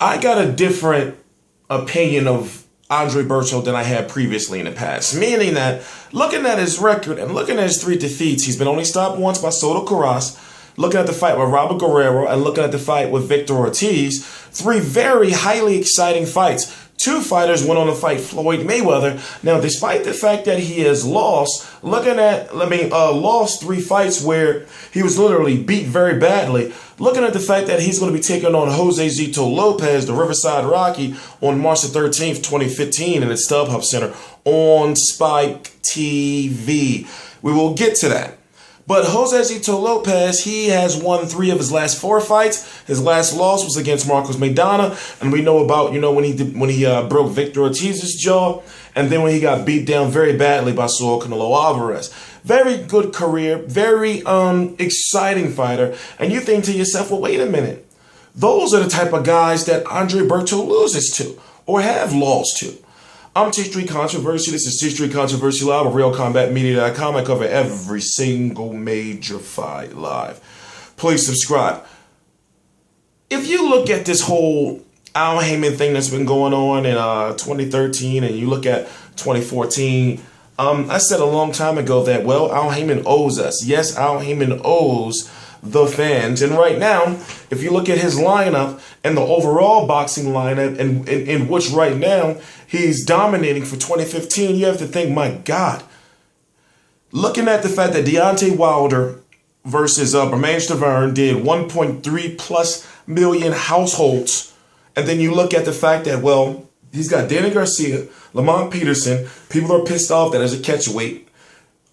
I got a different opinion of Andre Berto than I had previously in the past. Meaning that looking at his record and looking at his 3 defeats, he's been only stopped once by Soto Karass, looking at the fight with Robert Guerrero, and looking at the fight with Victor Ortiz. 3 very highly exciting fights. 2 fighters went on to fight Floyd Mayweather. Now, despite the fact that he has lost, lost 3 fights where he was literally beat very badly, looking at the fact that he's going to be taking on Josesito Lopez, the Riverside Rocky, on March the 13th, 2015 in the StubHub Center on Spike TV. We will get to that. But Josesito Lopez, he has won 3 of his last 4 fights. His last loss was against Marcos Maidana, and we know about, when he broke Victor Ortiz's jaw, and then when he got beat down very badly by Saul Canelo Alvarez. Very good career, very exciting fighter, and you think to yourself, well, wait a minute. Those are the type of guys that Andre Berto loses to, or have lost to. I'm TstreeT Controversy. This is TstreeT Controversy Live on RealCombatMedia.com. I cover every single major fight live. Please subscribe. If you look at this whole Al Haymon thing that's been going on in 2013 and you look at 2014, I said a long time ago that, well, Al Haymon owes us. Yes, Al Haymon owes the fans. And right now, if you look at his lineup and the overall boxing lineup, and in which right now he's dominating for 2015, you have to think, my God, looking at the fact that Deontay Wilder versus Bermane Stiverne did 1.3+ million households, and then you look at the fact that, well, he's got Danny Garcia, Lamont Peterson, people are pissed off that as a catchweight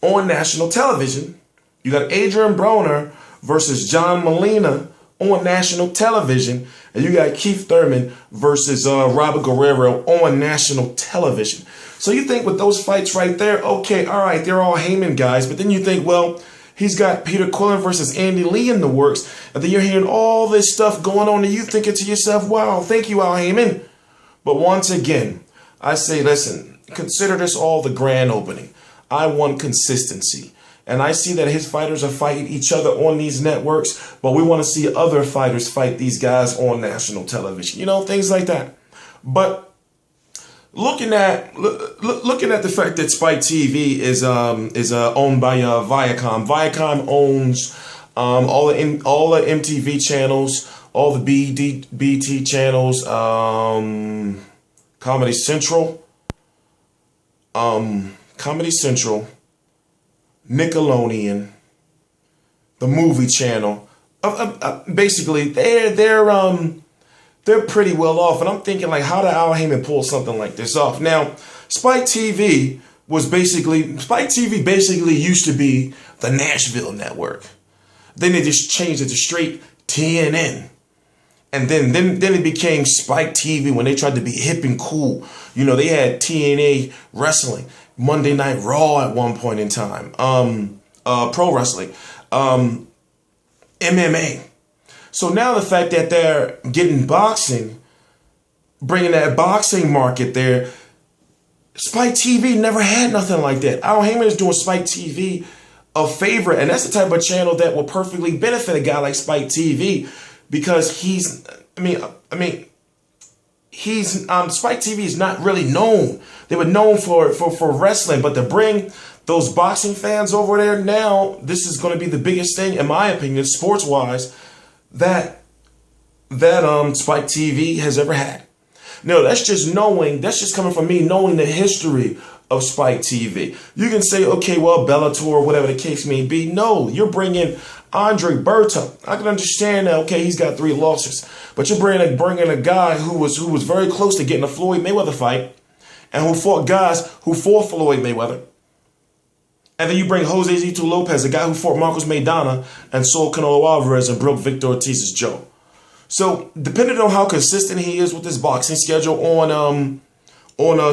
on national television. You got Adrian Broner versus John Molina on national television, and you got Keith Thurman versus Robert Guerrero on national television. So you think with those fights right there, okay, all right, they're all Haymon guys, but then you think, well, he's got Peter Quillen versus Andy Lee in the works, and then you're hearing all this stuff going on, and you thinking to yourself, wow, thank you, Al Haymon. But once again, I say, listen, consider this all the grand opening. I want consistency. And I see that his fighters are fighting each other on these networks, but we want to see other fighters fight these guys on national television. You know, things like that. But looking at the fact that Spike TV is owned by Viacom. Viacom owns all the MTV channels, all the BT channels, Comedy Central, Nickelodeon, the movie channel. Basically, they're pretty well off, and I'm thinking, like, how did Al Haymon pull something like this off? Now, Spike TV basically used to be the Nashville network. Then they just changed it to straight TNN. And then it became Spike TV when they tried to be hip and cool. You know, they had TNA Wrestling, Monday Night Raw at one point in time, pro wrestling, MMA. So now the fact that they're getting boxing, bringing that boxing market there, Spike TV never had nothing like that. Al Haymon is doing Spike TV a favor, and that's the type of channel that will perfectly benefit a guy like Spike TV, because Spike TV is not really known. They were known for wrestling, but to bring those boxing fans over there now, this is going to be the biggest thing, in my opinion, sports-wise, that Spike TV has ever had. No, that's just coming from me knowing the history of Spike TV. You can say, okay, well, Bellator or whatever the case may be. No, you're bringing Andre Berto. I can understand that, okay, he's got 3 losses, but you're bringing a guy who was very close to getting a Floyd Mayweather fight, and who fought guys who fought Floyd Mayweather. And then you bring Josesito Lopez, a guy who fought Marcos Maidana and Saul Canelo Alvarez and broke Victor Ortiz's jaw. So depending on how consistent he is with his boxing schedule on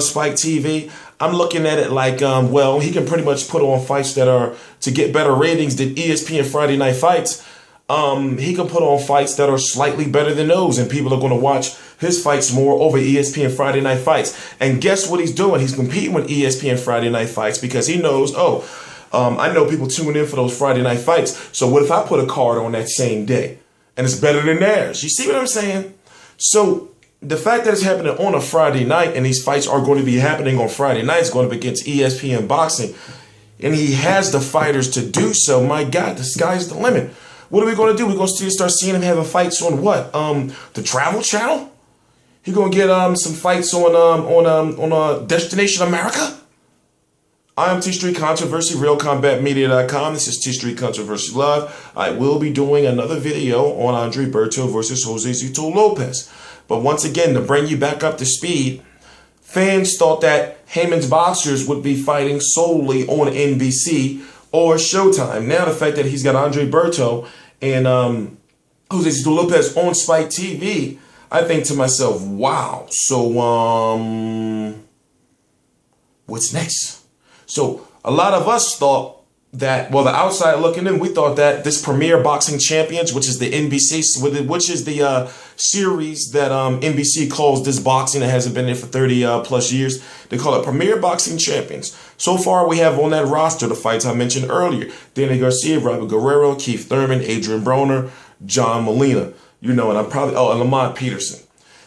Spike TV, I'm looking at it like, well, he can pretty much put on fights that are to get better ratings than ESPN Friday Night Fights. He can put on fights that are slightly better than those, and people are going to watch his fights more over ESPN Friday Night Fights. And guess what he's doing? He's competing with ESPN Friday Night Fights because he knows, I know people tune in for those Friday Night Fights. So what if I put a card on that same day and it's better than theirs? You see what I'm saying? So the fact that it's happening on a Friday night and these fights are going to be happening on Friday nights, going up against ESPN Boxing, and he has the fighters to do so, my God, the sky's the limit. What are we going to do? We're going to start seeing him having fights on what? The Travel Channel? He going to get some fights on Destination America? I am TstreeT Controversy, RealCombatMedia.com. This is TstreeT Controversy Live. I will be doing another video on Andre Berto versus Josesito Lopez. But once again, to bring you back up to speed, fans thought that Haymon's boxers would be fighting solely on NBC or Showtime. Now the fact that he's got Andre Berto and Josesito Lopez on Spike TV, I think to myself, wow. So what's next? So a lot of us thought that, well, the outside looking in, we thought that this Premier Boxing Champions, which is the NBC, which is the series that NBC calls this boxing that hasn't been there for 30 plus years. They call it Premier Boxing Champions. So far, we have on that roster the fights I mentioned earlier: Danny Garcia, Robert Guerrero, Keith Thurman, Adrian Broner, John Molina. You know, and I'm probably, and Lamont Peterson.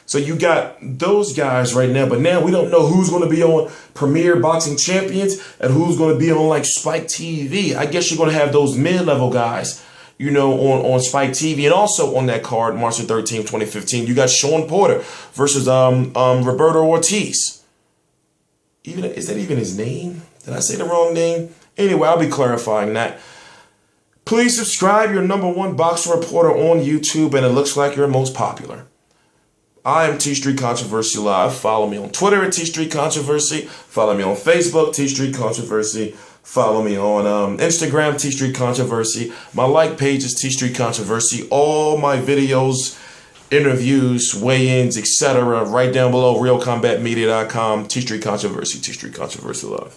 So you got those guys right now, but now we don't know who's going to be on Premier Boxing Champions and who's going to be on like Spike TV. I guess you're going to have those mid-level guys, you know, on Spike TV. And also on that card, March 13th, 2015, you got Sean Porter versus Roberto Ortiz. Is that even his name? Did I say the wrong name? Anyway, I'll be clarifying that. Please subscribe, your #1 boxing reporter on YouTube, and it looks like you're most popular. I am TstreeT Controversy Live. Follow me on Twitter at TstreeT Controversy. Follow me on Facebook, TstreeT Controversy. Follow me on Instagram, TstreeT Controversy. My like page is TstreeT Controversy. All my videos, interviews, weigh-ins, etc. right down below, RealCombatMedia.com, TstreeT Controversy, TstreeT Controversy Live.